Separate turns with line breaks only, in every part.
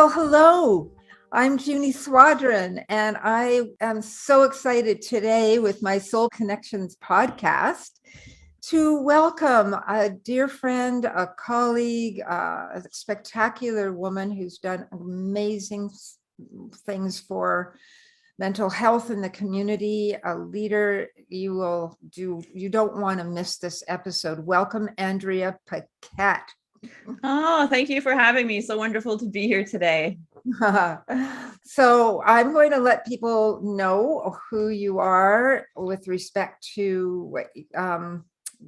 Well, hello. I'm Junie Swadron, and I am so excited today with my Soul Connections podcast to welcome a dear friend, a colleague, a spectacular woman who's done amazing things for mental health in the community, a leader. You don't want to miss this episode. Welcome, Andrea Paquette.
Oh, thank you for having me. So wonderful to be here today.
So I'm going to let people know who you are with respect to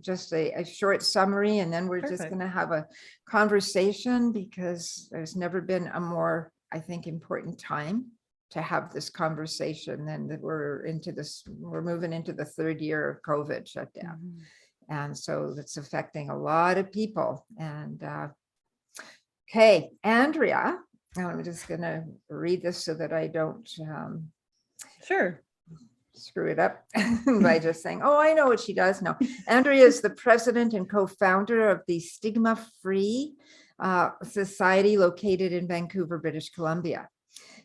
just a short summary, and then we're just going to have a conversation because there's never been a more, I think, important time to have this conversation than that we're moving into the third year of COVID shutdown. Mm-hmm. And so it's affecting a lot of people. And okay, Andrea, I'm just going to read this so that I don't
sure
screw it up by just saying, oh, I know what she does. No, Andrea is the president and co-founder of the Stigma-Free Society located in Vancouver, British Columbia.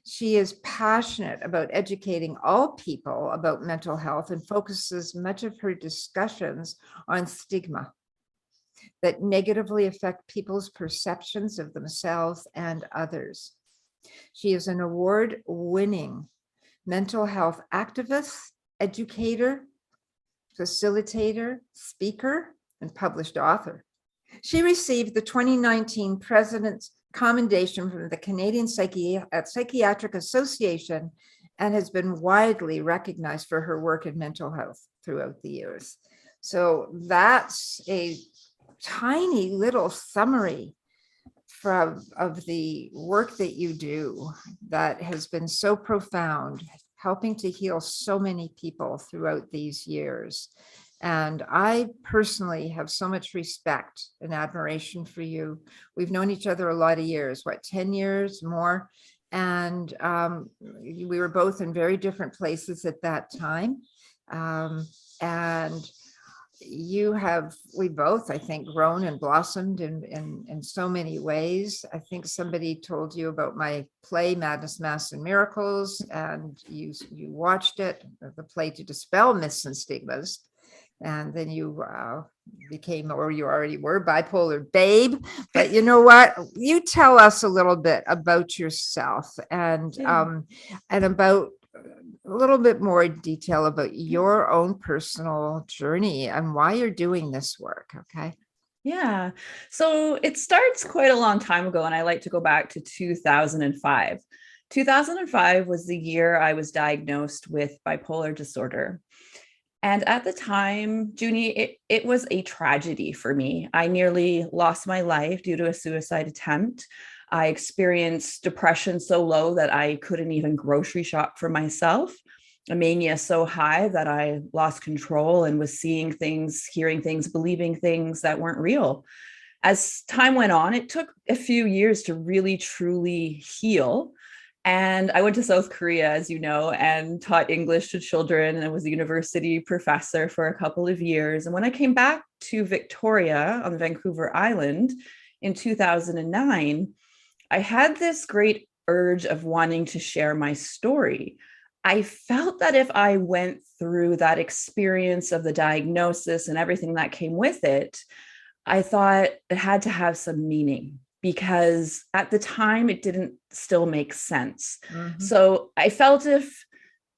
She is passionate about educating all people about mental health and focuses much of her discussions on stigma that negatively affect people's perceptions of themselves and others. She is an award-winning mental health activist, educator, facilitator, speaker, and published author. She received the 2019 President's Commendation from the Canadian Psychiatric Association and has been widely recognized for her work in mental health throughout the years. So that's a tiny little summary of the work that you do that has been so profound, helping to heal so many people throughout these years. And I personally have so much respect and admiration for you. We've known each other a lot of years, 10 years more? And we were both in very different places at that time. And we both, I think, grown and blossomed in so many ways. I think somebody told you about my play, Madness, Masks, and Miracles, and you watched it, the play to dispel myths and stigmas. And then you became, or you already were, bipolar babe. But you know what? You tell us a little bit about yourself and about a little bit more detail about your own personal journey and why you're doing this work. Okay.
Yeah. So it starts quite a long time ago, and I like to go back to 2005. 2005 was the year I was diagnosed with bipolar disorder. And at the time, Junie, it was a tragedy for me. I nearly lost my life due to a suicide attempt. I experienced depression so low that I couldn't even grocery shop for myself. A mania so high that I lost control and was seeing things, hearing things, believing things that weren't real. As time went on, it took a few years to really, truly heal. And I went to South Korea, as you know, and taught English to children, and I was a university professor for a couple of years. And when I came back to Victoria on Vancouver Island in 2009, I had this great urge of wanting to share my story. I felt that if I went through that experience of the diagnosis and everything that came with it, I thought it had to have some meaning, because at the time it didn't still make sense. Mm-hmm. So I felt if,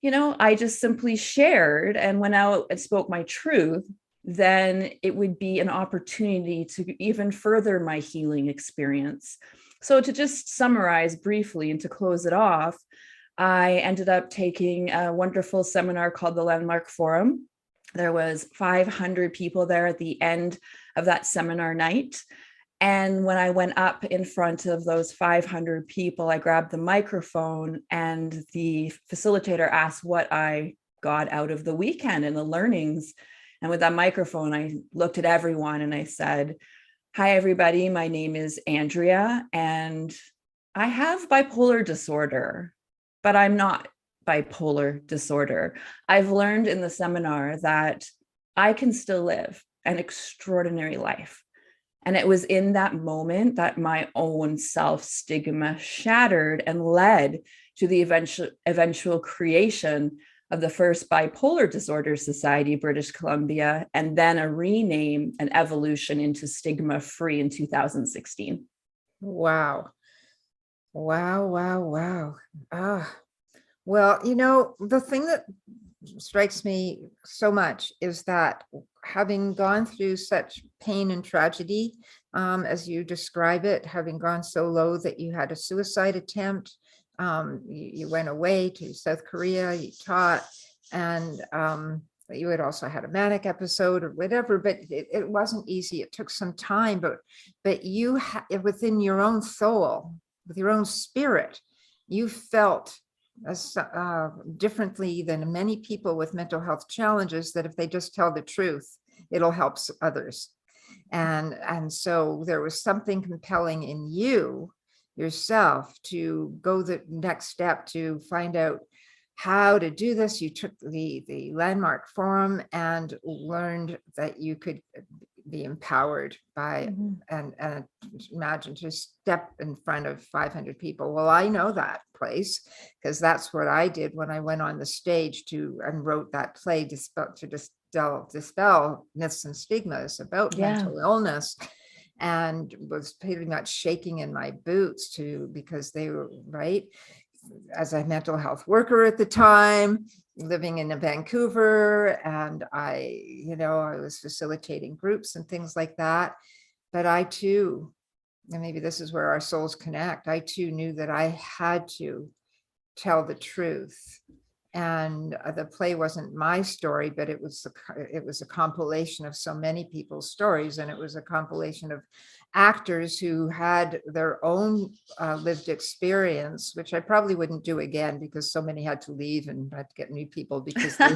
I just simply shared and went out and spoke my truth, then it would be an opportunity to even further my healing experience. So to just summarize briefly and to close it off, I ended up taking a wonderful seminar called the Landmark Forum. There was 500 people there at the end of that seminar night. And when I went up in front of those 500 people, I grabbed the microphone and the facilitator asked what I got out of the weekend and the learnings. And with that microphone, I looked at everyone and I said, "Hi, everybody. My name is Andrea, and I have bipolar disorder, but I'm not bipolar disorder. I've learned in the seminar that I can still live an extraordinary life. And it was in that moment that my own self-stigma shattered and led to the eventual creation of the first Bipolar Disorder Society, British Columbia, and then a rename and evolution into Stigma-Free in 2016.
Wow. Wow, wow, wow. Well, the thing that strikes me so much is that having gone through such pain and tragedy, as you describe it, having gone so low that you had a suicide attempt, you went away to South Korea, you taught, and you had also had a manic episode or whatever, but it wasn't easy. It took some time, but you within your own soul, with your own spirit, you felt as differently than many people with mental health challenges, that if they just tell the truth, it'll help others. And so there was something compelling in you yourself to go the next step to find out how to do this. You took the landmark forum and learned that you could be empowered by and imagine to step in front of 500 people. Well, I know that place because that's what I did when I went on the stage and wrote that play to dispel myths and stigmas about mental illness, and was pretty much shaking in my boots because they were right. As a mental health worker at the time, living in Vancouver, and I was facilitating groups and things like that. But I too, and maybe this is where our souls connect, I too knew that I had to tell the truth. And the play wasn't my story, but it was a compilation of so many people's stories, and it was a compilation of actors who had their own lived experience, which I probably wouldn't do again because so many had to leave and had to get new people because they,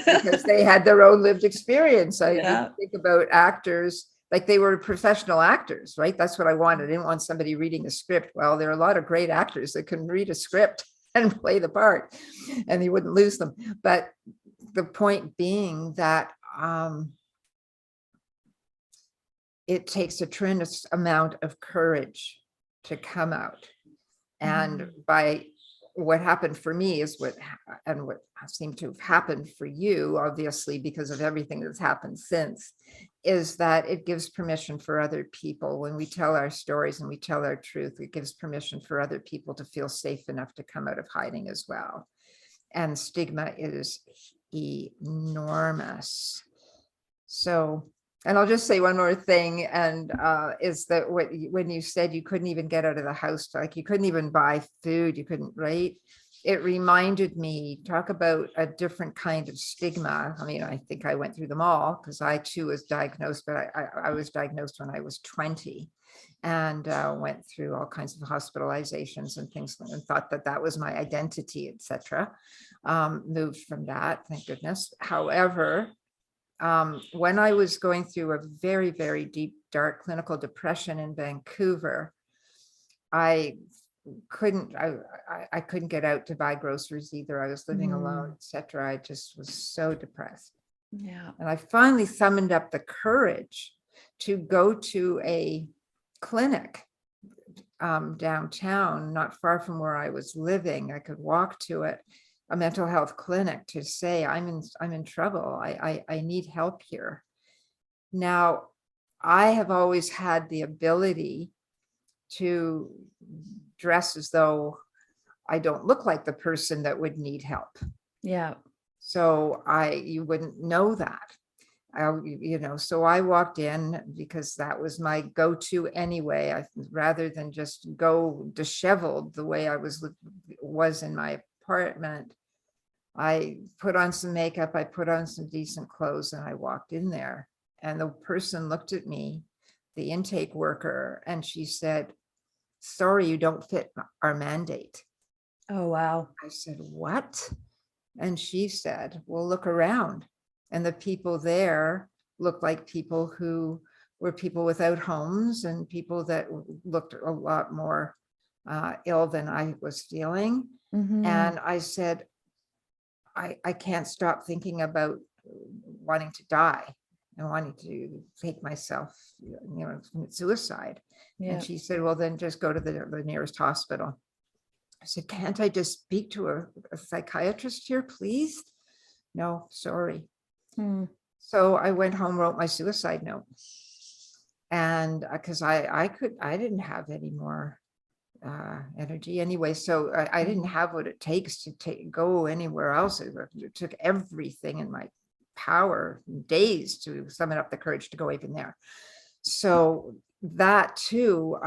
because they had their own lived experience. I didn't think about actors like they were professional actors, right? That's what I wanted. I didn't want somebody reading a script. Well, there are a lot of great actors that can read a script and play the part, and you wouldn't lose them. But the point being that it takes a tremendous amount of courage to come out. And by what happened for me is what seemed to have happened for you, obviously, because of everything that's happened since, is that it gives permission for other people. When we tell our stories and we tell our truth, it gives permission for other people to feel safe enough to come out of hiding as well. And stigma is enormous. So, and I'll just say one more thing, and is that when you said you couldn't even get out of the house, like you couldn't even buy food, you couldn't, right? It reminded me, talk about a different kind of stigma. I mean, I think I went through them all because I too was diagnosed, but I was diagnosed when I was 20 and went through all kinds of hospitalizations and things and thought that was my identity, etc. Moved from that, thank goodness. However, when I was going through a very, very deep, dark clinical depression in Vancouver, I couldn't get out to buy groceries either. I was living alone, etc. I just was so depressed.
Yeah.
And I finally summoned up the courage to go to a clinic downtown, not far from where I was living. I could walk to it, a mental health clinic, to say, I'm in trouble. I need help here. Now, I have always had the ability to dress as though I don't look like the person that would need help.
Yeah.
So you wouldn't know that. So I walked in because that was my go-to anyway. Rather than just go disheveled the way I was in my apartment, I put on some makeup, I put on some decent clothes, and I walked in there. And the person looked at me, the intake worker, and she said, "Sorry, you don't fit our mandate."
Oh, wow.
I said, "What?" And she said, "Well, look around." And the people there looked like people who were people without homes and people that looked a lot more ill than I was feeling. And I said, I can't stop thinking about wanting to die. and wanting to take myself, commit suicide.
Yeah.
And she said, well, then just go to the nearest hospital. I said, can't I just speak to a psychiatrist here, please? No, sorry. So I went home, wrote my suicide note. And because I didn't have any more energy anyway. So I didn't have what it takes to go anywhere else. It took everything in my power, days, to summon up the courage to go even there. So that too,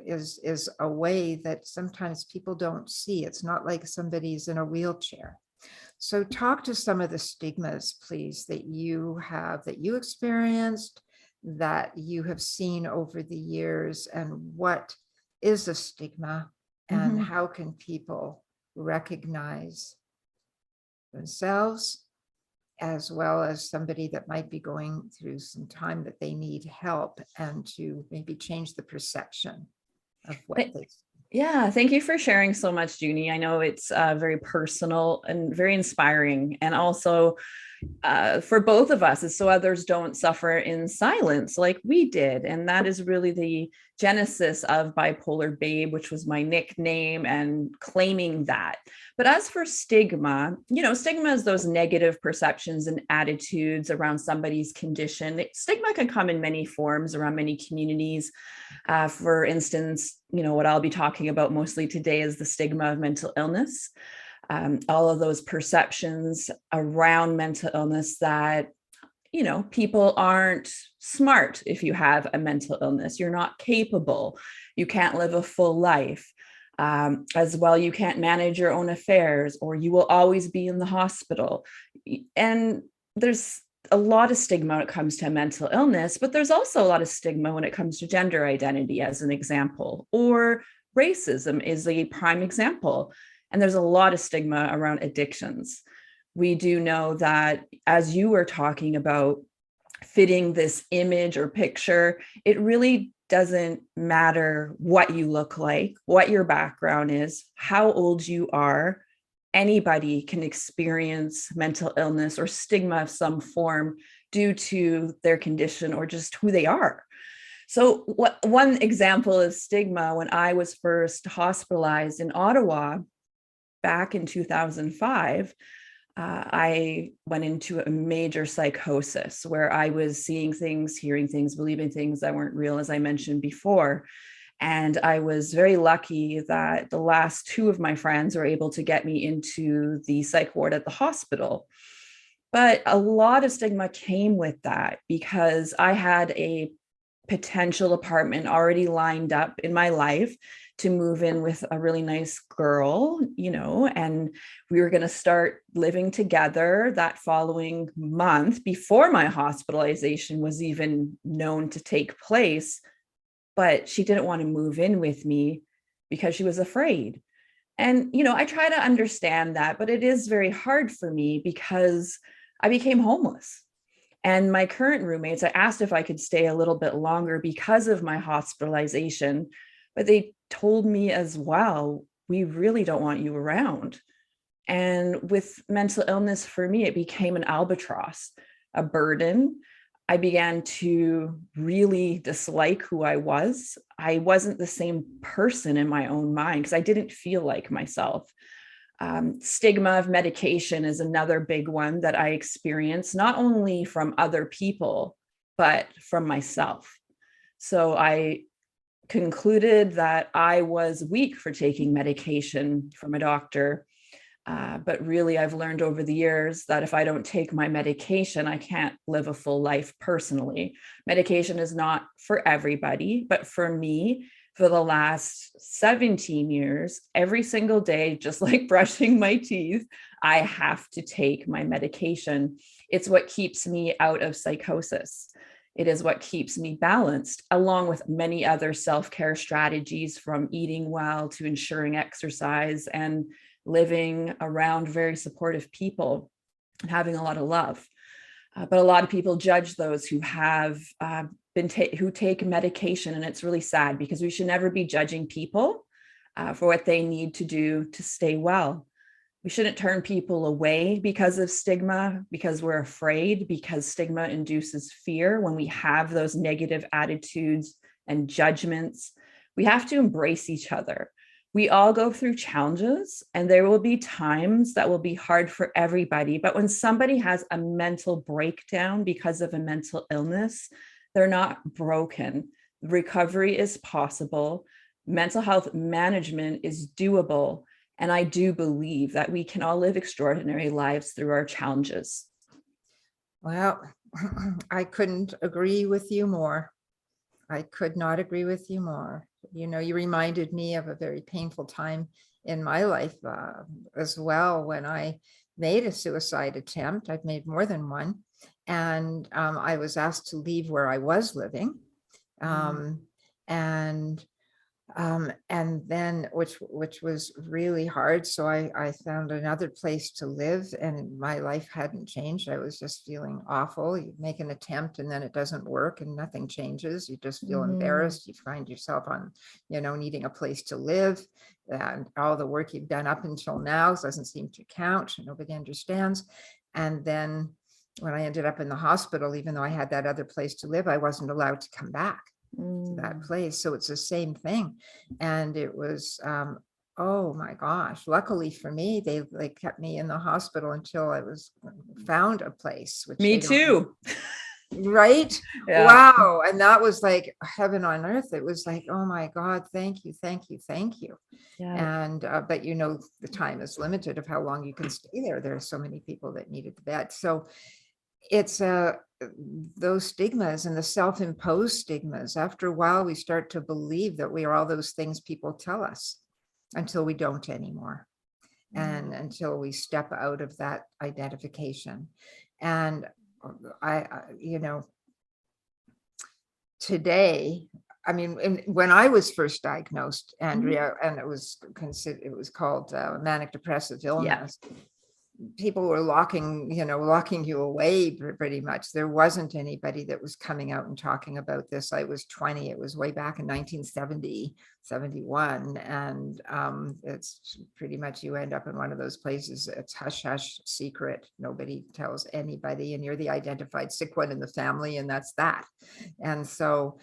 is a way that sometimes people don't see. It's not like somebody's in a wheelchair. So talk to some of the stigmas, please, that you experienced, that you have seen over the years, and what is a stigma, and how can people recognize themselves as well as somebody that might be going through some time that they need help, and to maybe change the perception of what they.
Yeah, thank you for sharing so much, Junie. I know it's very personal and very inspiring, and also for both of us, is so others don't suffer in silence like we did. And that is really the genesis of Bipolar Babe, which was my nickname, and claiming that. But as for stigma, stigma is those negative perceptions and attitudes around somebody's condition. Stigma can come in many forms around many communities. For instance, what I'll be talking about mostly today is the stigma of mental illness. All of those perceptions around mental illness that, people aren't smart if you have a mental illness. You're not capable. You can't live a full life. As well, you can't manage your own affairs, or you will always be in the hospital. And there's a lot of stigma when it comes to mental illness, but there's also a lot of stigma when it comes to gender identity, as an example, or racism is a prime example. And there's a lot of stigma around addictions. We do know that, as you were talking about fitting this image or picture, it really doesn't matter what you look like, what your background is, how old you are. Anybody can experience mental illness or stigma of some form due to their condition or just who they are. So one example of stigma, when I was first hospitalized in Ottawa back in 2005, I went into a major psychosis where I was seeing things, hearing things, believing things that weren't real, as I mentioned before. And I was very lucky that the last two of my friends were able to get me into the psych ward at the hospital. But a lot of stigma came with that, because I had a potential apartment already lined up in my life to move in with a really nice girl, and we were going to start living together that following month, before my hospitalization was even known to take place. But she didn't want to move in with me because she was afraid. And, I try to understand that, but it is very hard for me because I became homeless. And my current roommates, I asked if I could stay a little bit longer because of my hospitalization, but they told me as well, we really don't want you around. And with mental illness, for me, it became an albatross, a burden. I began to really dislike who I was. I wasn't the same person in my own mind because I didn't feel like myself. Stigma of medication is another big one that I experienced, not only from other people, but from myself. So I concluded that I was weak for taking medication from a doctor. But really, I've learned over the years that if I don't take my medication, I can't live a full life personally. Medication is not for everybody, but for me, for the last 17 years, every single day, just like brushing my teeth, I have to take my medication. It's what keeps me out of psychosis. It is what keeps me balanced, along with many other self-care strategies, from eating well to ensuring exercise and living around very supportive people and having a lot of love. But a lot of people judge those who have who take medication, and it's really sad because we should never be judging people for what they need to do to stay well. We shouldn't turn people away because of stigma, because we're afraid, because stigma induces fear. When we have those negative attitudes and judgments, we have to embrace each other. We all go through challenges, and there will be times that will be hard for everybody. But when somebody has a mental breakdown because of a mental illness, they're not broken. Recovery is possible. Mental health management is doable. And I do believe that we can all live extraordinary lives through our challenges.
Well, I couldn't agree with you more. I could not agree with you more. You reminded me of a very painful time in my life as well, when I made a suicide attempt. I've made more than one. And I was asked to leave where I was living. And then which was really hard. So I found another place to live, and my life hadn't changed. I was just feeling awful. You make an attempt and then it doesn't work and nothing changes. You just feel embarrassed. You find yourself on, needing a place to live, and all the work you've done up until now doesn't seem to count. Nobody understands. And then when I ended up in the hospital, even though I had that other place to live, I wasn't allowed to come back to that place. So it's the same thing. And it was, oh my gosh, luckily for me, they kept me in the hospital until I found a place. Which
Me too.
Right?
Yeah.
Wow. And that was like heaven on earth. It was like, oh my God, thank you, thank you, thank you.
Yeah.
And but the time is limited of how long you can stay there. There are so many people that needed the bed. So it's those stigmas and the self-imposed stigmas. After a while, we start to believe that we are all those things people tell us, until we don't anymore, and until we step out of that identification. And today, when I was first diagnosed, Andrea, and it was called manic depressive illness. Yeah. People were locking you away pretty much. There wasn't anybody that was coming out and talking about this. I was 20. It was way back in 1970, 71. And it's pretty much, you end up in one of those places. It's hush, hush, secret. Nobody tells anybody, and you're the identified sick one in the family, and that's that. And so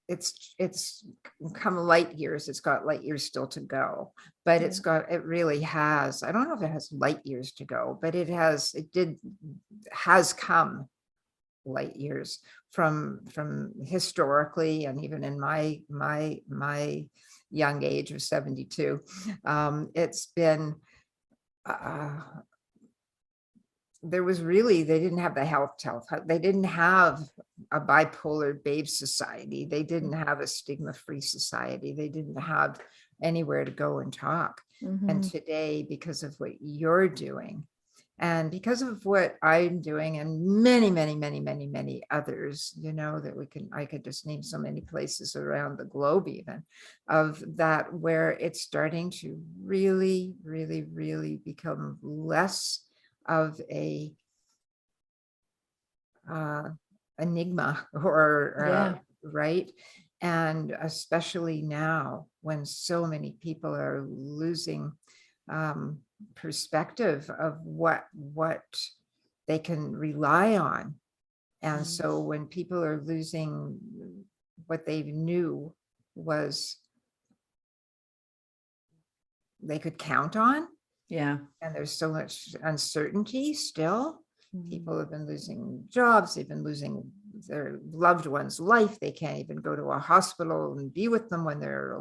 it's come light years. It's got light years still to go, but it really has. I don't know if it has light years to go, but it has come light years from historically, and even in my young age of 72, it's been they didn't have the health. They didn't have a bipolar babe society. They didn't have a stigma-free society. They didn't have anywhere to go and talk. And today, because of what you're doing, and because of what I'm doing, and many, many, many, many, many others, that I could just name so many places around the globe, even of that, where it's starting to really, really, really become less of a enigma, or right. And especially now, when so many people are losing perspective of what they can rely on. And so when people are losing what they knew was they could count on. Yeah. And there's so much uncertainty still. People have been losing jobs. They've been losing their loved one's life. They can't even go to a hospital and be with them when they're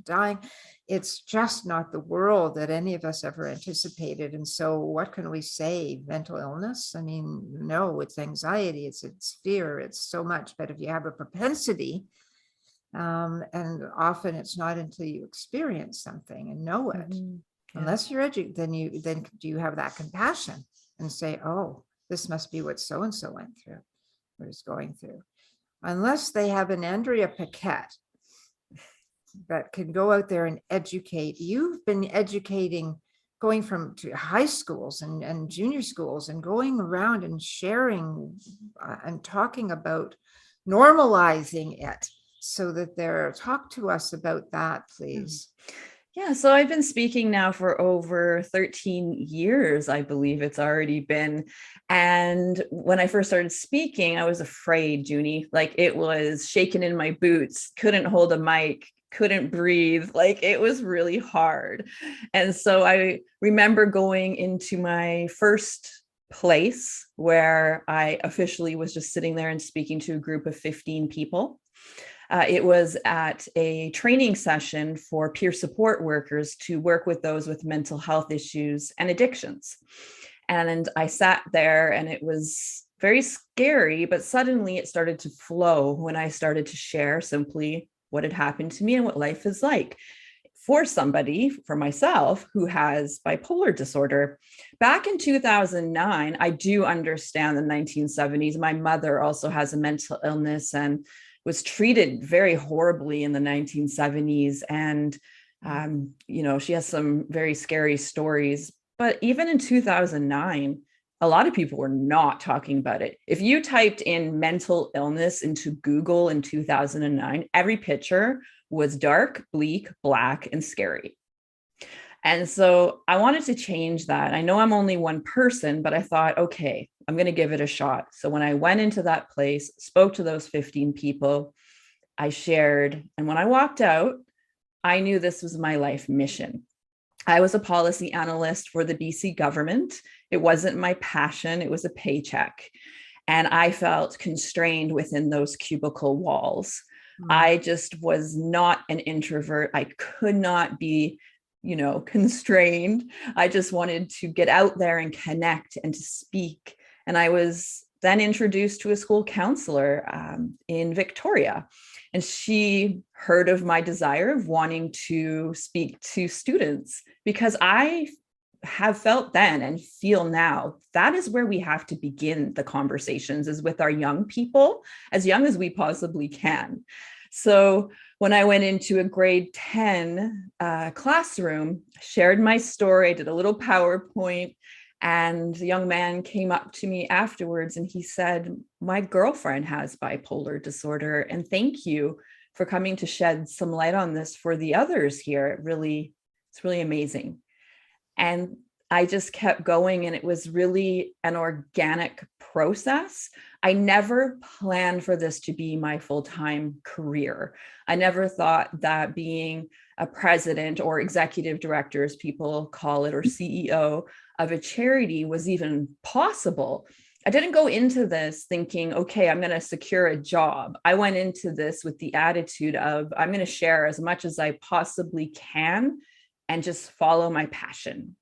dying. It's just not the world that any of us ever anticipated. And so what can we say? Mental illness? No, it's anxiety. It's fear. It's so much. But if you have a propensity, and often it's not until you experience something and know it. Unless you're educated, then do you have that compassion and say, oh, this must be what so-and-so went through or is going through. Unless they have an Andrea Paquette that can go out there and educate. You've been educating, going to high schools and junior schools, and going around and sharing and talking about normalizing it, so that talk to us about that, please.
Yeah, so I've been speaking now for over 13 years, I believe it's already been. And when I first started speaking, I was afraid, Junie. Like it was shaking in my boots, couldn't hold a mic, couldn't breathe. Like it was really hard. And so I remember going into my first place where I officially was just sitting there and speaking to a group of 15 people. It was at a training session for peer support workers to work with those with mental health issues and addictions. And I sat there and it was very scary, but suddenly it started to flow when I started to share simply what had happened to me and what life is like for somebody, for myself, who has bipolar disorder. Back in 2009, I do understand the 1970s. My mother also has a mental illness and was treated very horribly in the 1970s. And, she has some very scary stories. But even in 2009, a lot of people were not talking about it. If you typed in mental illness into Google in 2009, every picture was dark, bleak, black, and scary. And so I wanted to change that. I know I'm only one person, but I thought, okay, I'm going to give it a shot. So when I went into that place, spoke to those 15 people, I shared, and when I walked out, I knew this was my life mission. I was a policy analyst for the BC government. It wasn't my passion, it was a paycheck. And I felt constrained within those cubicle walls. I just was not an introvert. I could not be constrained. I just wanted to get out there and connect and to speak. And I was then introduced to a school counselor in Victoria. And she heard of my desire of wanting to speak to students, because I have felt then and feel now that is where we have to begin the conversations, is with our young people, as young as we possibly can. So when I went into a grade 10 classroom, shared my story, did a little PowerPoint, and the young man came up to me afterwards and he said, my girlfriend has bipolar disorder, and thank you for coming to shed some light on this for the others here. It's really amazing. And I just kept going, and it was really an organic process. I never planned for this to be my full-time career. I never thought that being a president or executive director, as people call it, or CEO of a charity was even possible. I didn't go into this thinking, okay, I'm going to secure a job. I went into this with the attitude of, I'm going to share as much as I possibly can and just follow my passion.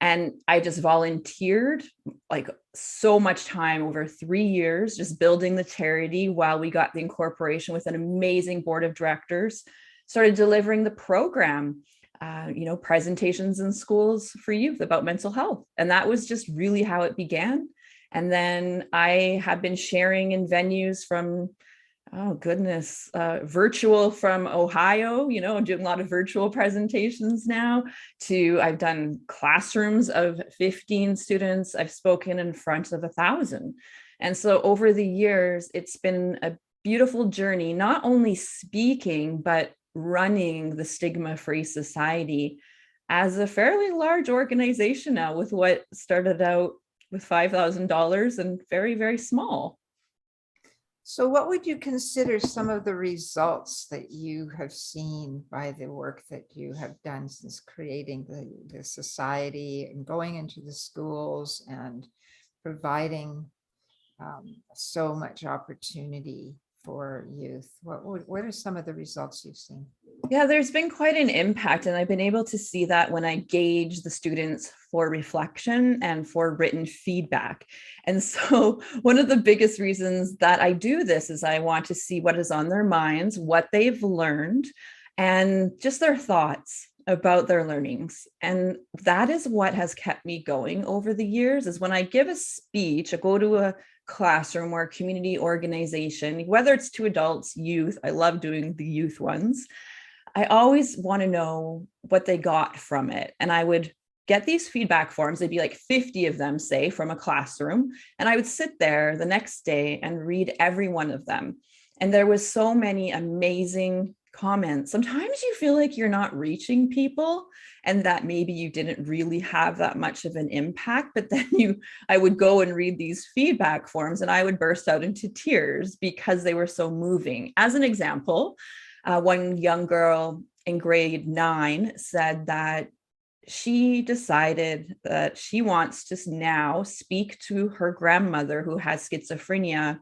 And I just volunteered like so much time over 3 years, just building the charity while we got the incorporation with an amazing board of directors, started delivering the program, presentations in schools for youth about mental health. And that was just really how it began. And then I have been sharing in venues from, virtual from Ohio, I'm doing a lot of virtual presentations now, to I've done classrooms of 15 students. I've spoken in front of 1,000. And so over the years, it's been a beautiful journey, not only speaking, but running the Stigma-Free Society as a fairly large organization now, with what started out with $5,000 and very, very small.
So what would you consider some of the results that you have seen by the work that you have done since creating the society and going into the schools and providing so much opportunity for youth? What are some of the results you've seen?
Yeah, there's been quite an impact, and I've been able to see that when I gauge the students for reflection and for written feedback. And so one of the biggest reasons that I do this is I want to see what is on their minds, what they've learned, and just their thoughts about their learnings. And that is what has kept me going over the years, is when I give a speech, I go to a classroom or a community organization, whether it's to adults, youth, I love doing the youth ones, I always want to know what they got from it. And I would get these feedback forms. There'd be like 50 of them, say, from a classroom. And I would sit there the next day and read every one of them. And there was so many amazing comments, sometimes you feel like you're not reaching people and that maybe you didn't really have that much of an impact. But then I would go and read these feedback forms and I would burst out into tears because they were so moving. As an example, one young girl in grade 9 said that she decided that she wants to now speak to her grandmother who has schizophrenia,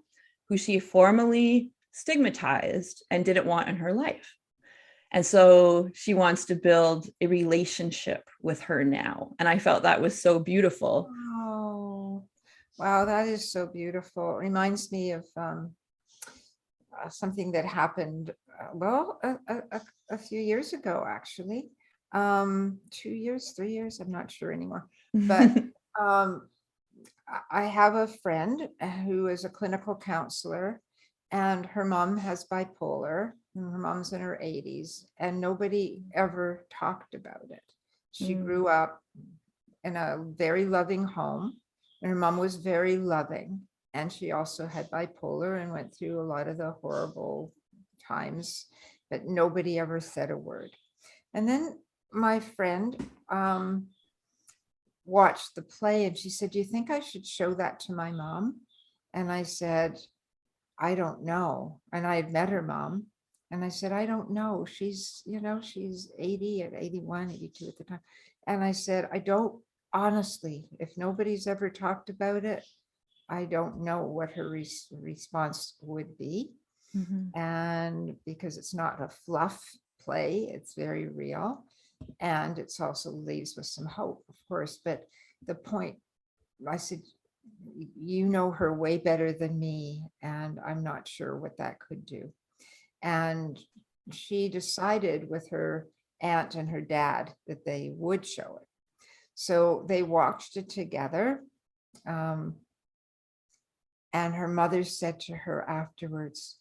who she formerly stigmatized and didn't want in her life. And so she wants to build a relationship with her now. And I felt that was so beautiful.
Oh, wow, that is so beautiful. It reminds me of something that happened, a few years ago, actually. 2 years, 3 years, I'm not sure anymore. But I have a friend who is a clinical counselor, and her mom has bipolar, and her mom's in her 80s, and nobody ever talked about it. She grew up in a very loving home, and her mom was very loving, and she also had bipolar and went through a lot of the horrible times, but nobody ever said a word. And then my friend watched the play, and she said, "Do you think I should show that to my mom?" And I said, "I don't know." And I had met her mom, and I said, "I don't know. She's 80 and 81, 82 at the time." And I said, "I don't, honestly, if nobody's ever talked about it, I don't know what her response would be." And because it's not a fluff play, it's very real. And it's also leaves with some hope, of course. But the point, I said, "You know her way better than me, and I'm not sure what that could do." And she decided with her aunt and her dad that they would show it. So they watched it together. And her mother said to her afterwards,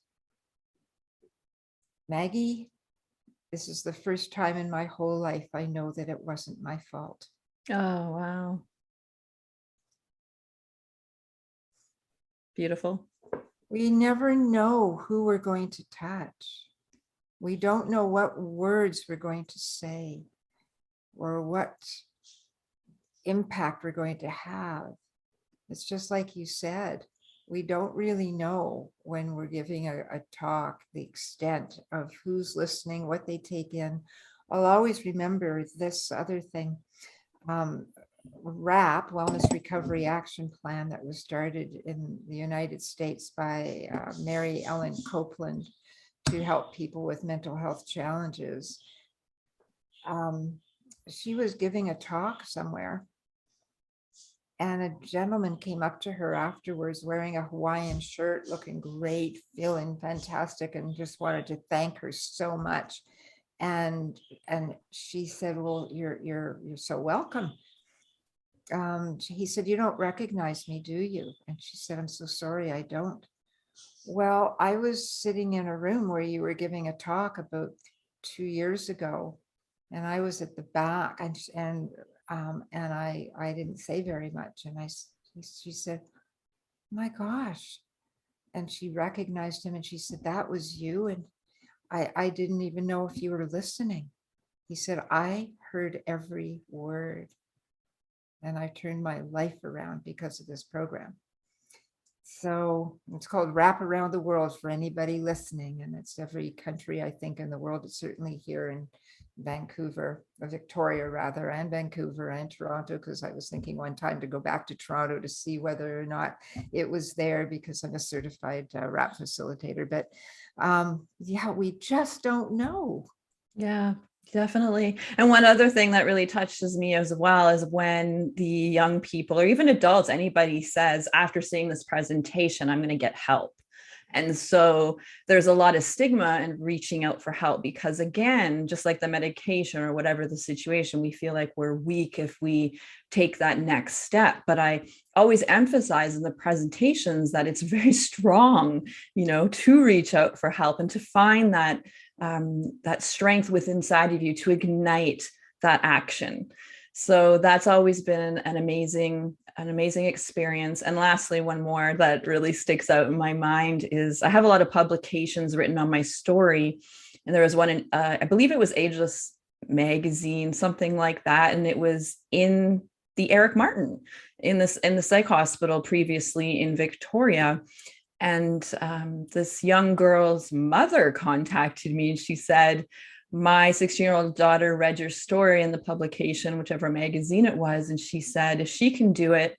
"Maggie, this is the first time in my whole life I know that it wasn't my fault."
Oh, wow. Beautiful.
We never know who we're going to touch. We don't know what words we're going to say or what impact we're going to have. It's just like you said, we don't really know when we're giving a talk, the extent of who's listening, what they take in. I'll always remember this other thing. WRAP, Wellness Recovery Action Plan, that was started in the United States by Mary Ellen Copeland to help people with mental health challenges. She was giving a talk somewhere, and a gentleman came up to her afterwards wearing a Hawaiian shirt, looking great, feeling fantastic, and just wanted to thank her so much. And she said, "Well, you're so welcome." He said, "You don't recognize me, do you?" And she said, "I'm so sorry, I don't." "Well, I was sitting in a room where you were giving a talk about 2 years ago, and I was at the back, and I didn't say very much." And she said, "My gosh." And she recognized him, and she said, "That was you. And I didn't even know if you were listening." He said, "I heard every word, and I turned my life around because of this program." So it's called Wrap Around the World for anybody listening. And it's every country, I think, in the world. It's certainly here in Vancouver, or Victoria rather, and Vancouver and Toronto, because I was thinking one time to go back to Toronto to see whether or not it was there, because I'm a certified WRAP facilitator. But yeah, we just don't know.
Yeah, definitely. And one other thing that really touches me as well is when the young people or even adults, anybody says, after seeing this presentation, I'm going to get help. And so there's a lot of stigma in reaching out for help, because again, just like the medication or whatever the situation, we feel like we're weak if we take that next step. But I always emphasize in the presentations that it's very strong, to reach out for help and to find that strength within inside of you to ignite that action. So that's always been an amazing experience. And lastly, one more that really sticks out in my mind is I have a lot of publications written on my story. And there was one in, I believe it was Ageless Magazine, something like that. And it was in the Eric Martin in the psych hospital previously in Victoria. And this young girl's mother contacted me, and she said, my 16-year-old daughter read your story in the publication, whichever magazine it was. And she said, if she can do it,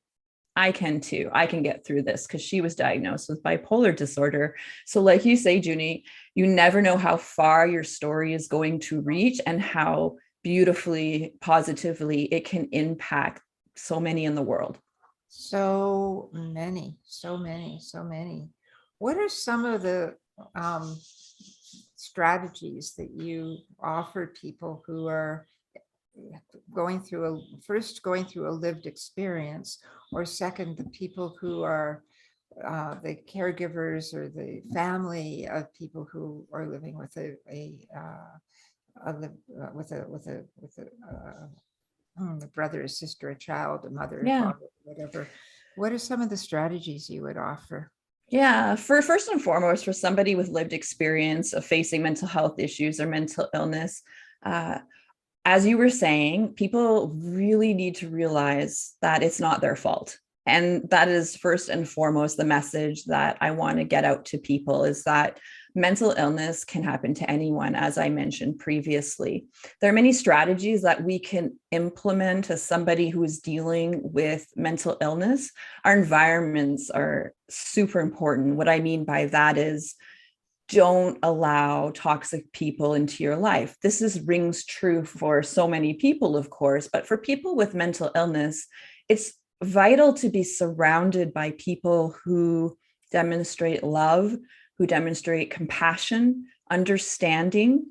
I can too. I can get through this, because she was diagnosed with bipolar disorder. So like you say, Junie, you never know how far your story is going to reach and how beautifully, positively it can impact so many in the world.
So many, so many, so many. What are some of the strategies that you offer people who are going through a lived experience, or second, the people who are the caregivers or the family of people who are living with a brother, a sister, a child, a mother, a
Yeah.
father, whatever? What are some of the strategies you would offer?
Yeah, for first and foremost, for somebody with lived experience of facing mental health issues or mental illness, as you were saying, people really need to realize that it's not their fault. And that is first and foremost the message that I want to get out to people, is that mental illness can happen to anyone, as I mentioned previously. There are many strategies that we can implement as somebody who is dealing with mental illness. Our environments are super important. What I mean by that is, don't allow toxic people into your life. Rings true for so many people, of course, but for people with mental illness, it's vital to be surrounded by people who demonstrate love, who demonstrate compassion, understanding,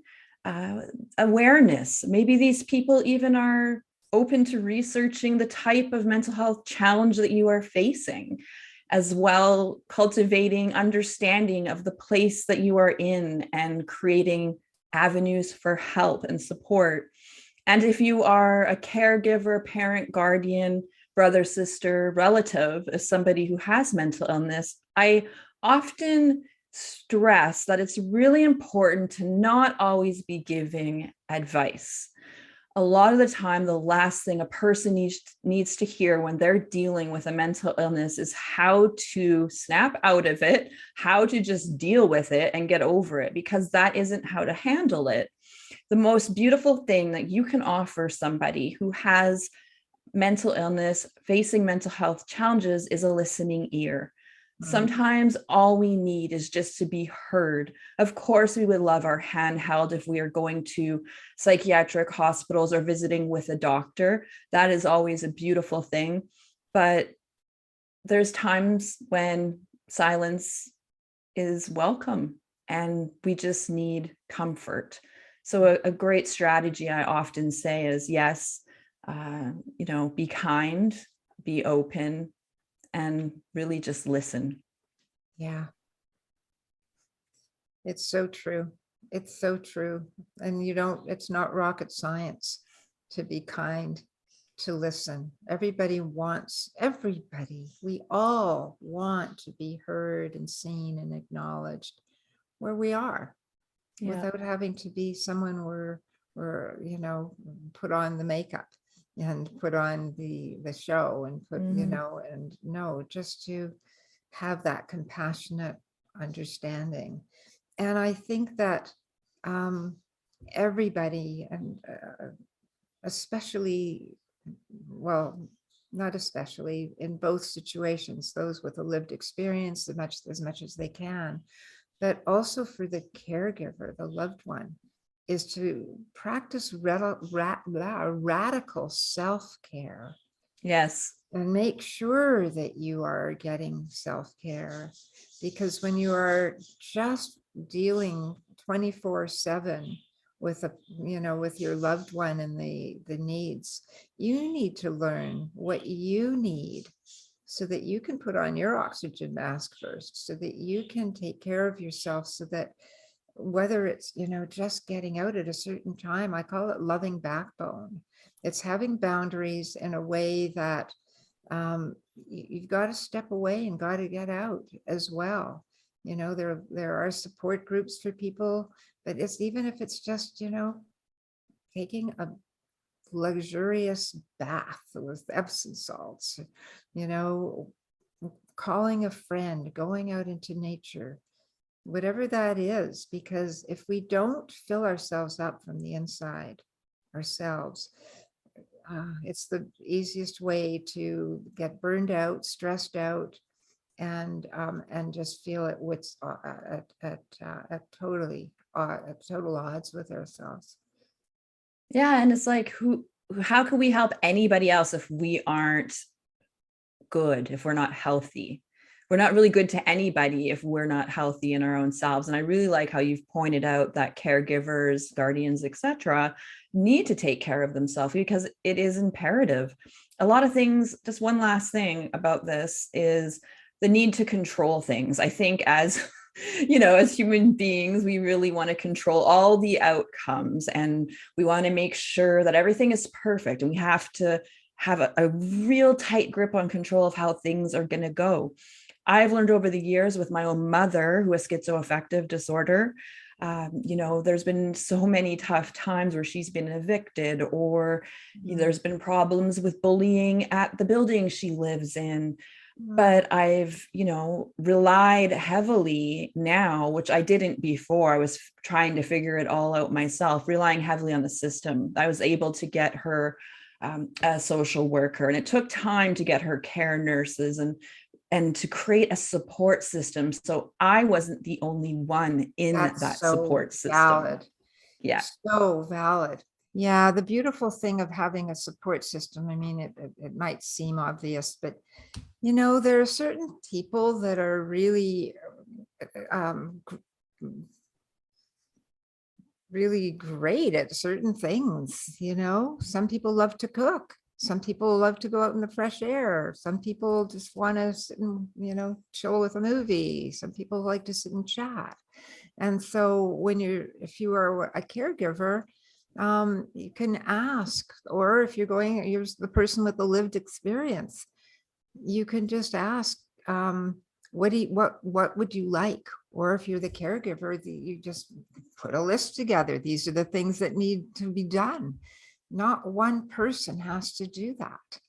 awareness. Maybe these people even are open to researching the type of mental health challenge that you are facing, as well cultivating understanding of the place that you are in and creating avenues for help and support. And if you are a caregiver, parent, guardian, brother, sister, relative of somebody who has mental illness, I often stress that it's really important to not always be giving advice. A lot of the time, the last thing a person needs to hear when they're dealing with a mental illness is how to snap out of it, how to just deal with it and get over it, because that isn't how to handle it. The most beautiful thing that you can offer somebody who has mental illness, facing mental health challenges, is a listening ear. Sometimes all we need is just to be heard. Of course, we would love our hand held if we are going to psychiatric hospitals or visiting with a doctor. That is always a beautiful thing. But there's times when silence is welcome and we just need comfort. So a great strategy I often say is, yes, be kind, be open, and really just listen.
Yeah. It's so true. It's so true. And it's not rocket science to be kind, to listen. We all want to be heard and seen and acknowledged where we are, without having to be someone we're put on the makeup and put on the show and put, and no, just to have that compassionate understanding. And I think that everybody, and especially, well, not especially, in both situations, those with a lived experience as much as they can, but also for the caregiver, the loved one, is to practice radical self-care.
Yes.
And make sure that you are getting self-care, because when you are just dealing 24/7 with with your loved one and the needs, you need to learn what you need so that you can put on your oxygen mask first, so that you can take care of yourself, so that whether it's, just getting out at a certain time, I call it loving backbone. It's having boundaries in a way that you've got to step away and got to get out as well. There are support groups for people, but it's even if it's just, taking a luxurious bath with Epsom salts, you know, calling a friend, going out into nature, whatever that is, because if we don't fill ourselves up from the inside ourselves, it's the easiest way to get burned out, stressed out, and just feel at what's at total odds with ourselves.
Yeah, and it's like, how can we help anybody else if we aren't good, if we're not healthy? We're not really good to anybody if we're not healthy in our own selves. And I really like how you've pointed out that caregivers, guardians, etc., need to take care of themselves because it is imperative. A lot of things, just one last thing about this is the need to control things. I think as as human beings, we really want to control all the outcomes and we want to make sure that everything is perfect. And we have to have a real tight grip on control of how things are going to go. I've learned over the years with my own mother who has schizoaffective disorder, there's been so many tough times where she's been evicted or there's been problems with bullying at the building she lives in. But I've, relied heavily now, which I didn't before. I was trying to figure it all out myself, relying heavily on the system. I was able to get her a social worker, and it took time to get her care nurses and to create a support system. So I wasn't the only one in that support system.
Valid.
Yeah.
So valid. Yeah. The beautiful thing of having a support system, I mean, it might seem obvious, but there are certain people that are really, really great at certain things. Some people love to cook. Some people love to go out in the fresh air. Some people just want to sit and, chill with a movie. Some people like to sit and chat. And so if you are a caregiver, you can ask, or if you're the person with the lived experience, you can just ask, what would you like? Or if you're the caregiver, you just put a list together. These are the things that need to be done. Not one person has to do that.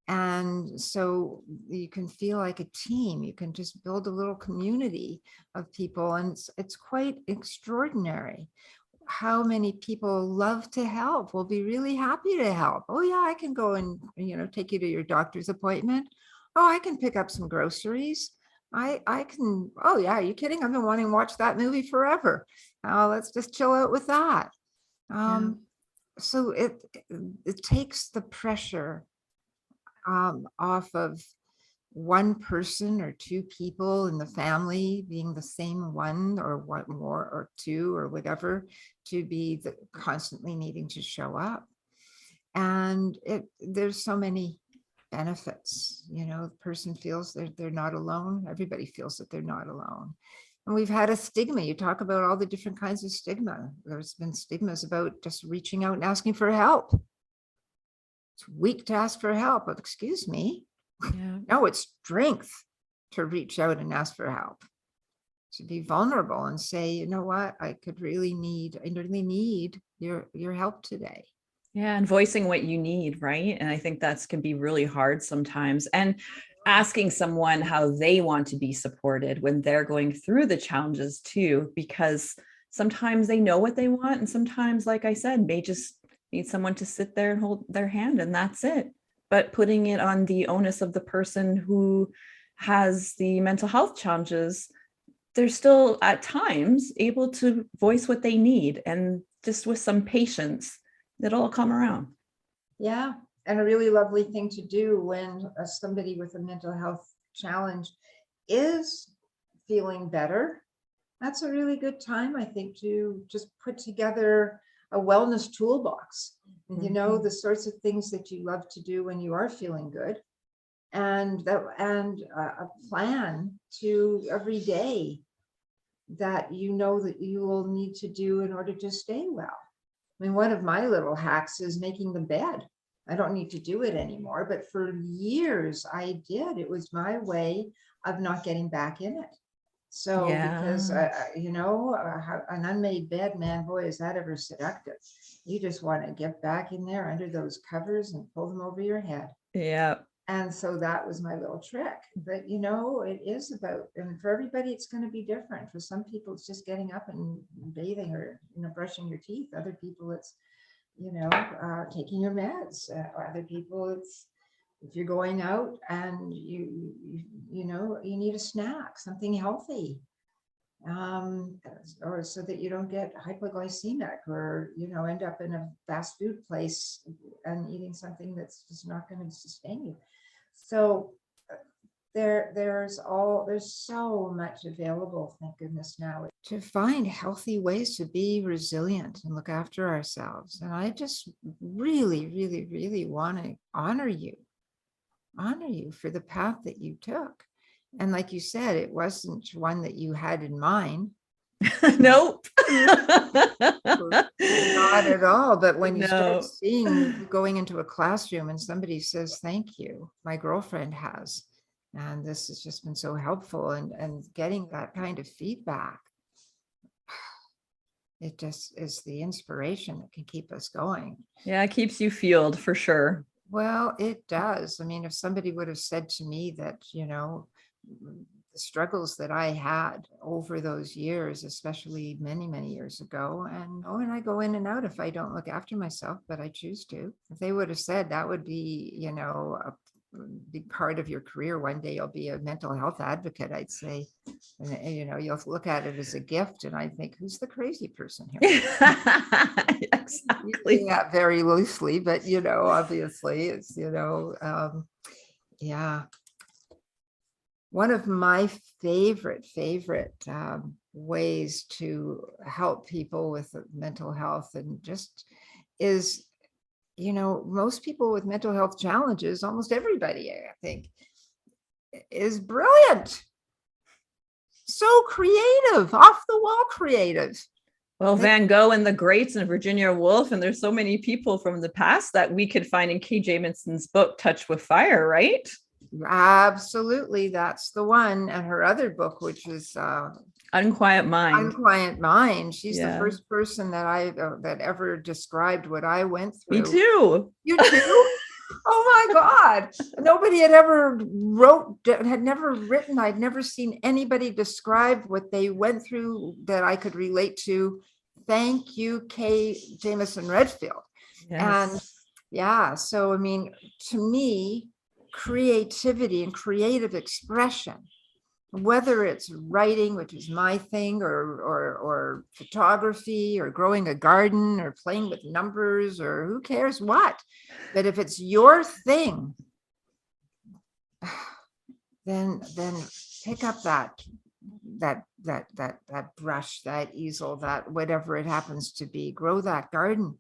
And so you can feel like a team. You can just build a little community of people. And it's quite extraordinary how many people love to help, will be really happy to help. Oh yeah, I can go and, take you to your doctor's appointment. Oh, I can pick up some groceries. I can, oh yeah, are you kidding? I've been wanting to watch that movie forever. Let's just chill out with that. So it takes the pressure off of one person or two people in the family being the same one or what more or two or whatever, to be constantly needing to show up. And there's so many benefits. The person feels they're not alone. Everybody feels that they're not alone. And we've had a stigma. You talk about all the different kinds of stigma. There's been stigmas about just reaching out and asking for help. It's weak to ask for help. But excuse me.
Yeah.
No, it's strength to reach out and ask for help. To be vulnerable and say, you know what, I really need your help today.
Yeah, and voicing what you need, right? And I think that's can be really hard sometimes. And asking someone how they want to be supported when they're going through the challenges too, because sometimes they know what they want. And sometimes, like I said, they just need someone to sit there and hold their hand and that's it. But putting it on the onus of the person who has the mental health challenges, they're still at times able to voice what they need, and just with some patience, it'll all come around.
Yeah. And a really lovely thing to do when somebody with a mental health challenge is feeling better. That's a really good time, I think, to just put together a wellness toolbox. The sorts of things that you love to do when you are feeling good, and a plan to every day that that you will need to do in order to stay well. I mean, one of my little hacks is making the bed. I don't need to do it anymore, but for years I did. It was my way of not getting back in it. So, because,
Yeah.
an unmade bed, man, boy, is that ever seductive. You just want to get back in there under those covers and pull them over your head.
Yeah.
And so that was my little trick. But, it is about, and for everybody, it's going to be different. For some people, it's just getting up and bathing or, brushing your teeth. Other people, it's, taking your meds. Other people, it's, if you're going out and you need a snack, something healthy, or so that you don't get hypoglycemic or, end up in a fast food place and eating something that's just not going to sustain you. So there's so much available, thank goodness, now to find healthy ways to be resilient and look after ourselves. And I just really, really, really want to honor you for the path that you took. And like you said, it wasn't one that you had in mind.
Nope.
Not at all. But when you start
No.
going into a classroom and somebody says, thank you, my girlfriend has, and this has just been so helpful, and getting that kind of feedback, it just is the inspiration that can keep us going.
Yeah, it keeps you fueled for sure.
Well, it does. I mean, if somebody would have said to me that, the struggles that I had over those years, especially many, many years ago, and I go in and out if I don't look after myself, but I choose to. If they would have said that would be, a big part of your career, one day you'll be a mental health advocate, I'd say, you'll look at it as a gift. And I think, who's the crazy person here?
Exactly.
Yeah, very loosely, but obviously it's, yeah. One of my favorite ways to help people with mental health and just is, most people with mental health challenges, almost everybody, I think, is brilliant. So creative, off the wall creative.
Well, Van Gogh and the greats and Virginia Woolf, and there's so many people from the past that we could find in Kay Jamison's book, Touch with Fire, right?
Absolutely, that's the one. And her other book, which is
Unquiet Mind.
Unquiet Mind. She's the first person that that ever described what I went through.
Me too.
You too? Oh my God. Nobody had ever written. I'd never seen anybody describe what they went through that I could relate to. Thank you, Kay Jamison Redfield.
Yes.
And yeah, so I mean, to me, creativity and creative expression, whether it's writing, which is my thing, or photography, or growing a garden, or playing with numbers, or who cares what, but if it's your thing, then pick up that brush, that easel, that whatever it happens to be, grow that garden,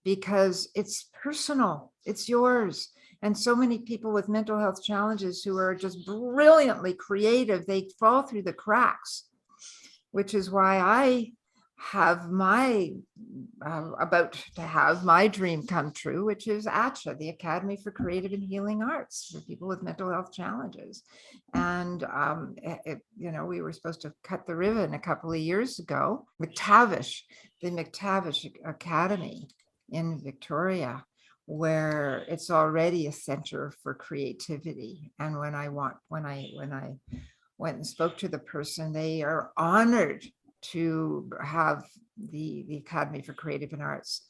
because it's personal, it's yours. And so many people with mental health challenges who are just brilliantly creative, they fall through the cracks, which is why I have about to have my dream come true, which is ACHA, the Academy for Creative and Healing Arts, for people with mental health challenges. And, we were supposed to cut the ribbon a couple of years ago. The McTavish Academy in Victoria, where it's already a center for creativity. And when I went and spoke to the person, they are honored to have the Academy for Creative and Arts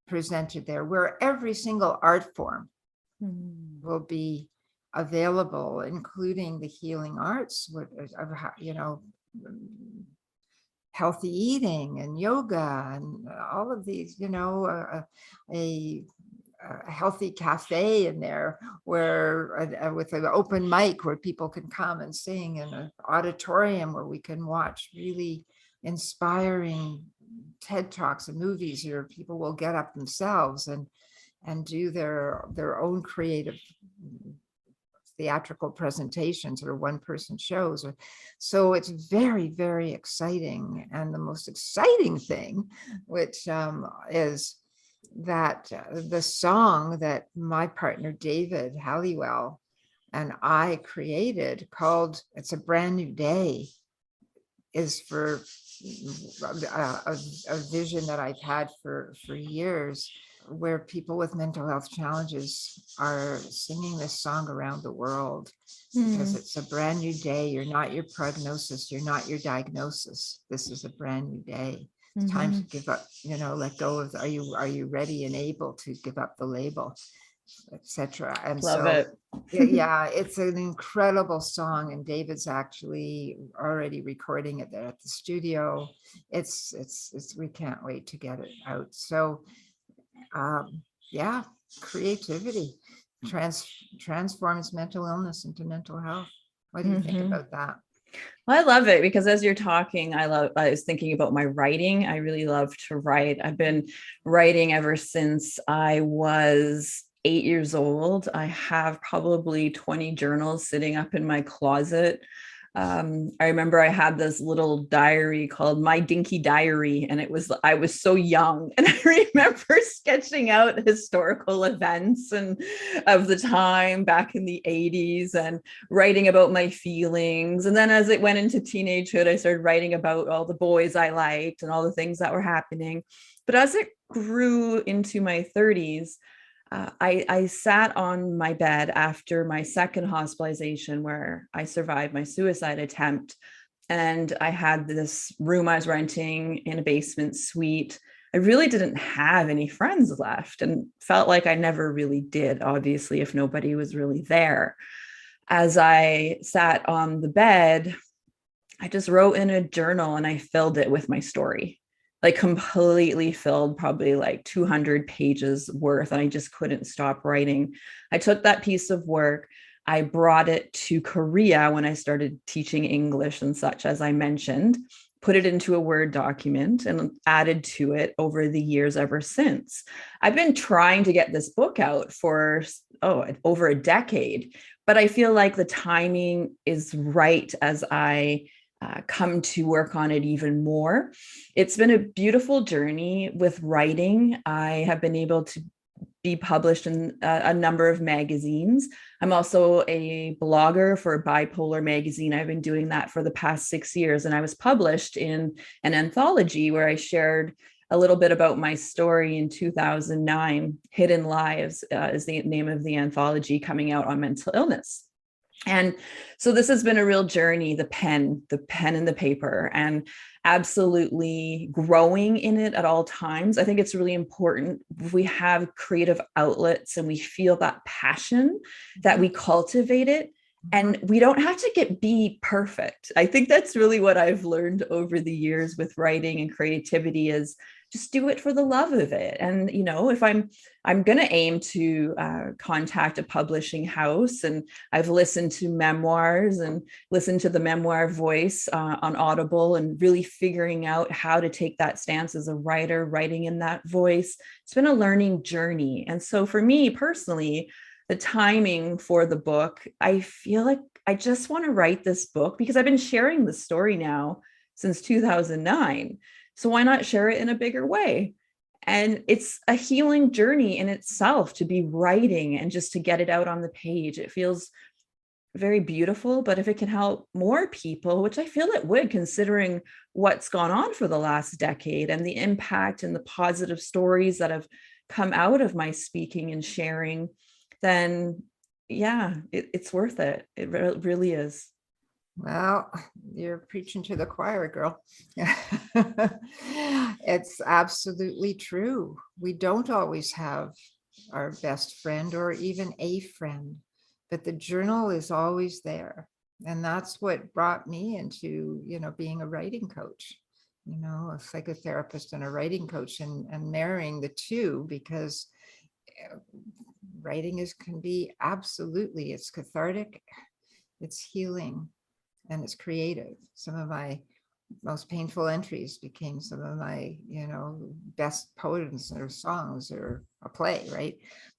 presented there, where every single art form will be available, including the healing arts, healthy eating and yoga and all of these, a healthy cafe in there where with an open mic where people can come and sing, and an auditorium where we can watch really inspiring TED Talks and movies, or people will get up themselves and do their own creative theatrical presentations or one-person shows. So it's very, very exciting. And the most exciting thing, which is that the song that my partner David Halliwell and I created, called It's a Brand New Day, is for a vision that I've had for years, where people with mental health challenges are singing this song around the world because it's a brand new day. You're not your prognosis. You're not your diagnosis. This is a brand new day. It's time to give up, let go of, are you ready and able to give up the label, etc. And
Love
so,
it.
yeah, it's an incredible song, and David's actually already recording it there at the studio. It's we can't wait to get it out. So, yeah, creativity transforms mental illness into mental health. What do you think about that?
Well, I love it because as you're talking, I was thinking about my writing. I really love to write. I've been writing ever since I was 8 years old. I have probably 20 journals sitting up in my closet. I remember I had this little diary called My Dinky Diary, and I was so young, and I remember sketching out historical events and of the time back in the 80s and writing about my feelings. And then as it went into teenagehood, I started writing about all the boys I liked and all the things that were happening. But as it grew into my 30s, I sat on my bed after my second hospitalization where I survived my suicide attempt. And I had this room I was renting in a basement suite. I really didn't have any friends left and felt like I never really did, obviously, if nobody was really there. As I sat on the bed, I just wrote in a journal and I filled it with my story. Like completely filled, probably like 200 pages worth. And I just couldn't stop writing. I took that piece of work. I brought it to Korea when I started teaching English and such, as I mentioned, put it into a Word document and added to it over the years ever since. I've been trying to get this book out for, over a decade, but I feel like the timing is right as I come to work on it even more. It's been a beautiful journey with writing. I have been able to be published in a number of magazines. I'm also a blogger for Bipolar magazine. I've been doing that for the past 6 years, and I was published in an anthology where I shared a little bit about my story in 2009. Hidden Lives is the name of the anthology, coming out on mental illness. And so this has been a real journey, the pen and the paper, and absolutely growing in it at all times. I think it's really important if we have creative outlets and we feel that passion, that we cultivate it. And we don't have to be perfect. I think that's really what I've learned over the years with writing and creativity is just do it for the love of it. And, if I'm going to aim to contact a publishing house, and I've listened to memoirs and listened to the memoir voice on Audible, and really figuring out how to take that stance as a writer, writing in that voice. It's been a learning journey. And so for me personally, the timing for the book, I feel like I just want to write this book because I've been sharing the story now since 2009. So why not share it in a bigger way? And it's a healing journey in itself to be writing and just to get it out on the page. It feels very beautiful, but if it can help more people, which I feel it would, considering what's gone on for the last decade and the impact and the positive stories that have come out of my speaking and sharing, then yeah, it's worth it. It really is.
Well, you're preaching to the choir, girl. It's absolutely true. We don't always have our best friend or even a friend, but the journal is always there. And that's what brought me into, being a writing coach, a psychotherapist and a writing coach, and marrying the two, because writing can be absolutely, it's cathartic, it's healing, and it's creative. Some of my most painful entries became some of my, best poems or songs or a play, right?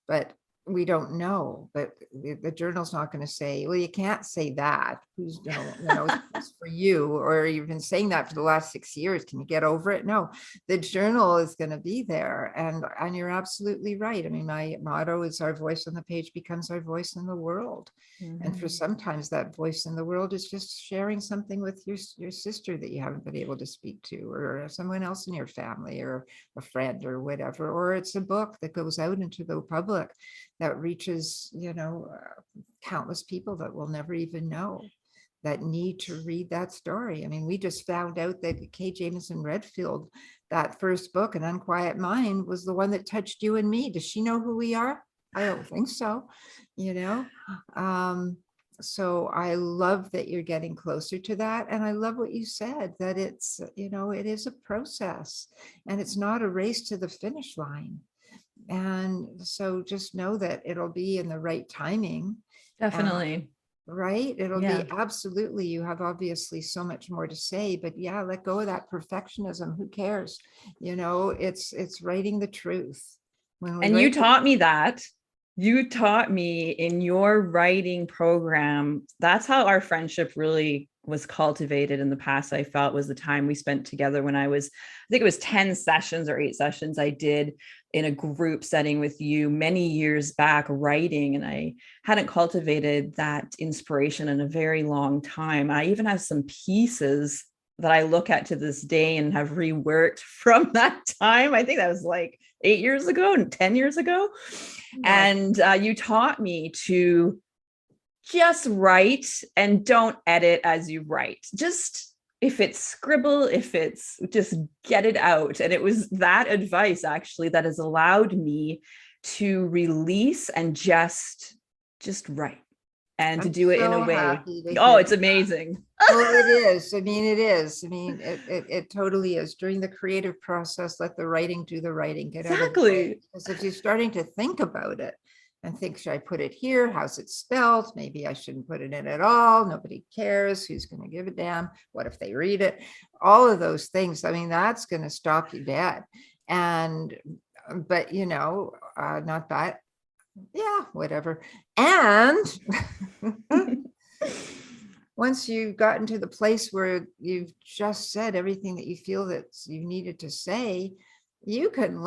But we don't know, but the journal's not going to say, well, you can't say that. Who's going to, it's for you, or you've been saying that for the last 6 years. Can you get over it? No, the journal is going to be there. And you're absolutely right. I mean, my motto is our voice on the page becomes our voice in the world. And for sometimes that voice in the world is just sharing something with your sister that you haven't been able to speak to, or someone else in your family, or a friend, or whatever, or it's a book that goes out into the public that reaches, countless people that will never even know, that need to read that story. I mean, we just found out that Kay Jameson Redfield, that first book, An Unquiet Mind, was the one that touched you and me. Does she know who we are? I don't think so, so I love that you're getting closer to that. And I love what you said, that it's, it is a process, and it's not a race to the finish line. And so just know that it'll be in the right timing.
Definitely.
Right. It'll be absolutely. You have obviously so much more to say, but let go of that perfectionism. Who cares? It's writing the truth.
And you taught me that. You taught me in your writing program. That's how our friendship really was cultivated in the past. I felt was the time we spent together when I think it was 10 sessions or 8 sessions I did in a group setting with you many years back writing. And I hadn't cultivated that inspiration in a very long time. I even have some pieces that I look at to this day and have reworked from that time. I think that was like 8 years ago and 10 years ago. And you taught me to just write and don't edit as you write. Just if it's scribble, if it's just get it out. And it was that advice actually that has allowed me to release and just write and to do it in a way. Oh, it's amazing.
Well, it is. I mean, it is. I mean, it totally is. During the creative process, let the writing do the writing. Get out of the way. Because if you're starting to think about it and think, should I put it here? How's it spelled? Maybe I shouldn't put it in at all. Nobody cares. Who's going to give a damn? What if they read it? All of those things. I mean, that's going to stop you dead. But not that. Yeah, whatever. And once you've gotten to the place where you've just said everything that you feel that you needed to say, you can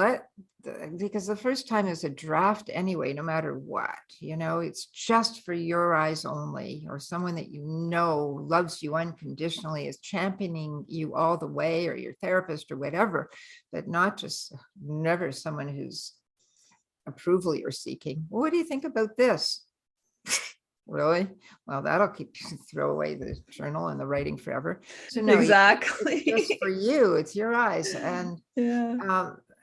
because the first time is a draft anyway, no matter what, it's just for your eyes only, or someone that loves you unconditionally, is championing you all the way, or your therapist or whatever, but never someone who's approval you're seeking. Well, what do you think about this? Really? Well, that'll throw away the journal and the writing forever. So no,
exactly.
It's just for you. It's your eyes.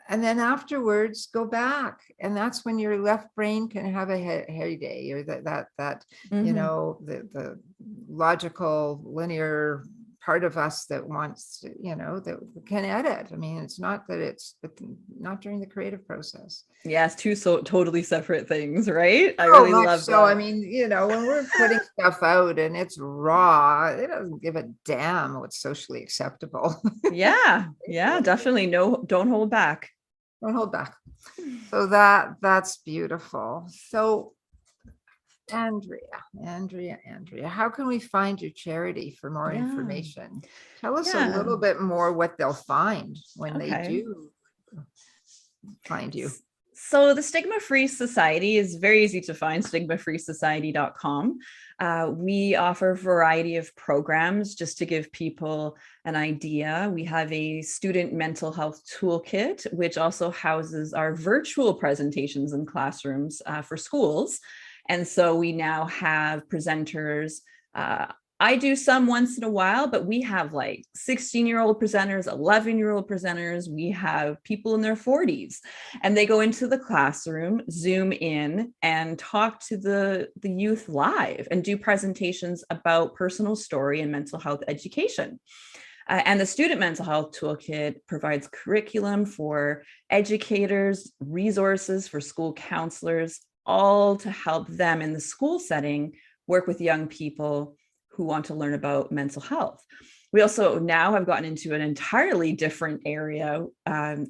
And then afterwards, go back, and that's when your left brain can have a heyday, or that the logical linear part of us that wants to, that can edit. I mean, it's not that but not during the creative process.
Yes, two totally separate things, right? I really love that.
I mean, when we're putting stuff out and it's raw, it doesn't give a damn what's socially acceptable.
Yeah, definitely. No, don't hold back.
Don't hold back. So that's beautiful. So Andrea, how can we find your charity for more information? Tell us a little bit more what they'll find when they do find you.
So the Stigma-Free Society is very easy to find, stigmafreesociety.com. We offer a variety of programs. Just to give people an idea, we have a student mental health toolkit, which also houses our virtual presentations in classrooms for schools. And so we now have presenters. I do some once in a while, but we have like 16-year-old presenters, 11-year-old presenters. We have people in their 40s, and they go into the classroom, Zoom in, and talk to the youth live and do presentations about personal story and mental health education. And the Student Mental Health Toolkit provides curriculum for educators, resources for school counselors, all to help them in the school setting work with young people who want to learn about mental health. We also now have gotten into an entirely different area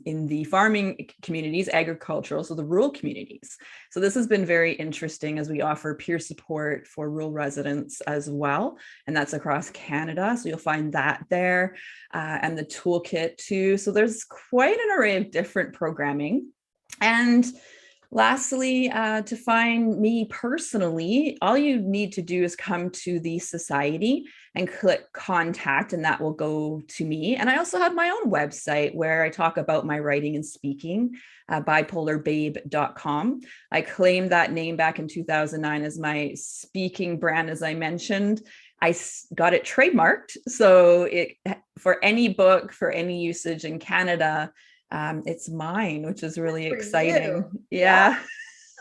in the farming communities, agricultural, so the rural communities. So this has been very interesting as we offer peer support for rural residents as well. And that's across Canada. So you'll find that there and the toolkit too. So there's quite an array of different programming. And lastly, to find me personally, all you need to do is come to the society and click contact, and that will go to me. And I also have my own website where I talk about my writing and speaking, bipolarbabe.com. I claimed that name back in 2009 as my speaking brand, as I mentioned. I got it trademarked. So for any book, for any usage in Canada, it's mine, which is really exciting. Yeah.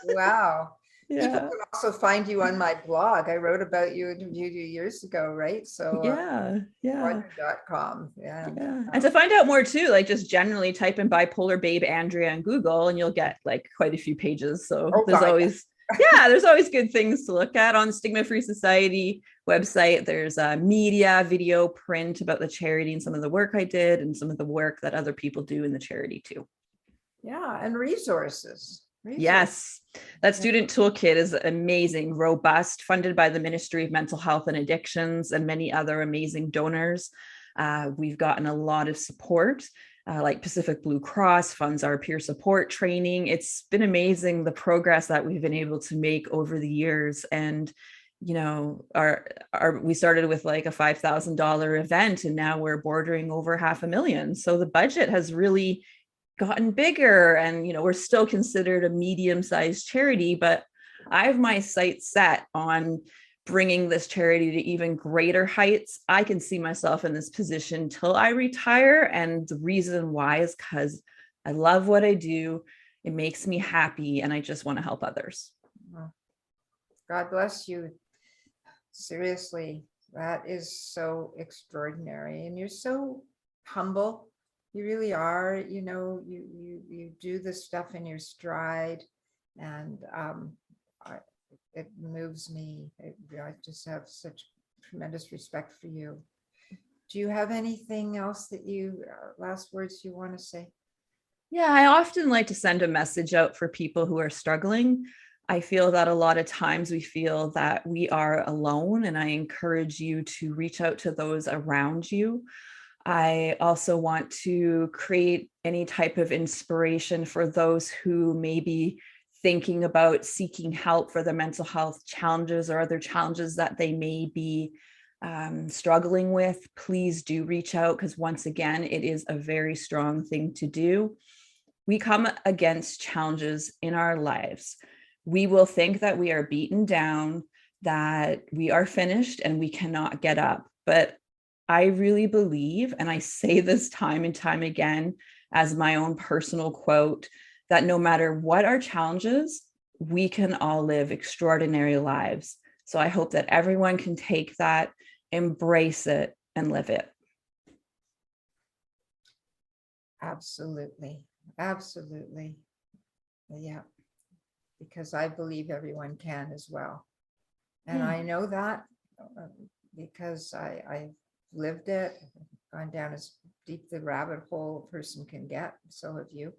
Wow.
Yeah.
People can also find you on my blog. I wrote about you a few years ago, right? So Swadron.com. Yeah.
And to find out more too, like just generally type in bipolar babe Andrea in Google and you'll get like quite a few pages. So there's always good things to look at on the Stigma-Free Society website. There's media, video, print about the charity and some of the work I did and some of the work that other people do in the charity too.
Yeah, and resources.
Yes, that student toolkit is amazing, robust, funded by the Ministry of Mental Health and Addictions and many other amazing donors. We've gotten a lot of support. Like Pacific Blue Cross funds our peer support training. It's been amazing, the progress that we've been able to make over the years. And, you know, we started with like a $5,000 event and now we're bordering over $500,000. So the budget has really gotten bigger and, you know, we're still considered a medium-sized charity, but I have my sights set on bringing this charity to even greater heights. I can see myself in this position till I retire. And the reason why is because I love what I do. It makes me happy and I just want to help others.
God bless you. Seriously, that is so extraordinary. And you're so humble. You really are, you know, you do this stuff in your stride and it moves me. I just have such tremendous respect for you. Do you have anything else that last words you want to say?
Yeah, I often like to send a message out for people who are struggling. I feel that a lot of times we feel that we are alone, and I encourage you to reach out to those around you. I also want to create any type of inspiration for those who may be thinking about seeking help for their mental health challenges or other challenges that they may be struggling with. Please do reach out because once again, it is a very strong thing to do. We come against challenges in our lives. We will think that we are beaten down, that we are finished and we cannot get up. But I really believe, and I say this time and time again as my own personal quote, that no matter what our challenges, we can all live extraordinary lives. So I hope that everyone can take that, embrace it, and live it.
Absolutely. Absolutely. Yeah. Because I believe everyone can as well. And I know that because I've lived it, gone down as deep the rabbit hole a person can get. So have you.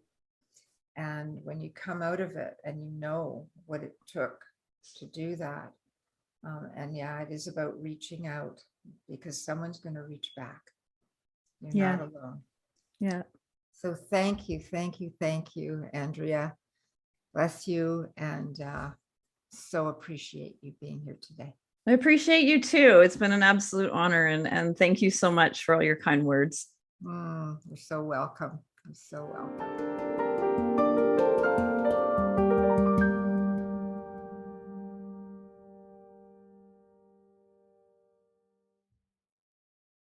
And when you come out of it and you know what it took to do that, and yeah, it is about reaching out because someone's going to reach back. You're not alone.
Yeah.
So thank you, Andrea. Bless you, and so appreciate you being here today.
I appreciate you too. It's been an absolute honor, and thank you so much for all your kind words.
You're so welcome. You're so welcome.